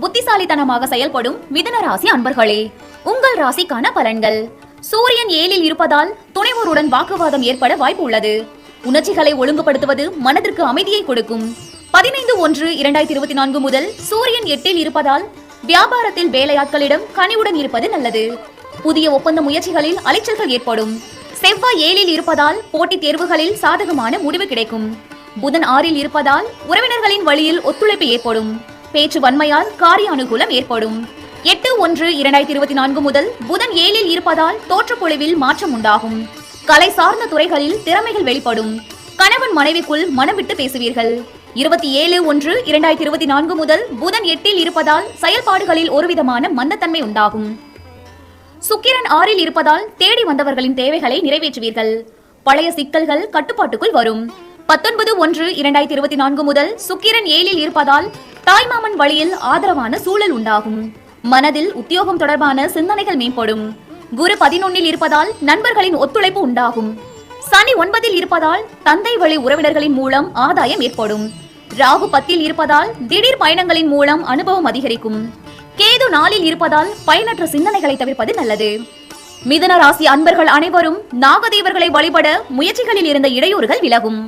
புத்திசாலித்தனமாக செயல்படும் மிதுன ராசி அன்பர்களே, உங்கள் ராசிக்கான பலன்கள். சூரியன் 7இல் இருப்பதால் துணைவோருடன் வாக்குவாதம் ஏற்பட வாய்ப்பு உள்ளது. உணர்ச்சிகளை ஒழுங்குபடுத்துவது மனதிற்கு அமைதியை கொடுக்கும். 15/1/2024 முதல் சூரியன் 8இல் இருப்பதால் வியாபாரத்தில் வேலையாட்களிடம் கனிவுடன் இருப்பது நல்லது. புதிய ஒப்பந்த முயற்சிகளில் அலைச்சல்கள் ஏற்படும். செவ்வாய் 7இல் இருப்பதால் போட்டித் தேர்வுகளில் சாதகமான முடிவு கிடைக்கும். புதன் 6இல் இருப்பதால் உறவினர்களின் வழியில் ஒத்துழைப்பு ஏற்படும். பேச்சு வன்மையால் காரிய அனுகூலம் ஏற்படும். 8/1/2024 முதல் புதன் 7இல் இருப்பதால் தோற்றப்பொழிவில் மாற்றம் உண்டாகும். கலை சார்ந்த துறைகளில் திறமைகள் வெளிப்படும். கணவன் மனைவிக்குள் மனம் விட்டு பேசுவீர்கள். 27/1/2024 முதல் புதன் 8இல் இருப்பதால் செயல்பாடுகளில் ஒருவிதமான மந்தத்தன்மை உண்டாகும். சுக்கிரன் 6இல் இருப்பதால் தேடி வந்தவர்களின் தேவைகளை நிறைவேற்றுவீர்கள். பழைய சிக்கல்கள் கட்டுப்பாட்டுக்குள் வரும். 19/1/2024 முதல் சுக்கிரன் 7இல் இருப்பதால் தாய்மாமன் வழியில் ஆதரவான சூழல் உண்டாகும். மனதில் உத்தியோகம் தொடர்பான சிந்தனைகள் மேம்படும். குரு 11இல் இருப்பதால் நண்பர்களின் ஒத்துழைப்பு உண்டாகும். சனி 9இல் இருப்பதால் தந்தை வழி உறவினர்களின் மூலம் ஆதாயம் ஏற்படும். ராகு 10இல் இருப்பதால் திடீர் பயணங்களின் மூலம் அனுபவம் அதிகரிக்கும். கேது 4இல் இருப்பதால் பயனற்ற சிந்தனைகளை தவிர்ப்பது நல்லது. மிதுன ராசி அன்பர்கள் அனைவரும் நாகதேவர்களை வழிபட முயற்சிகளில் இருந்த இடையூறுகள் விலகும்.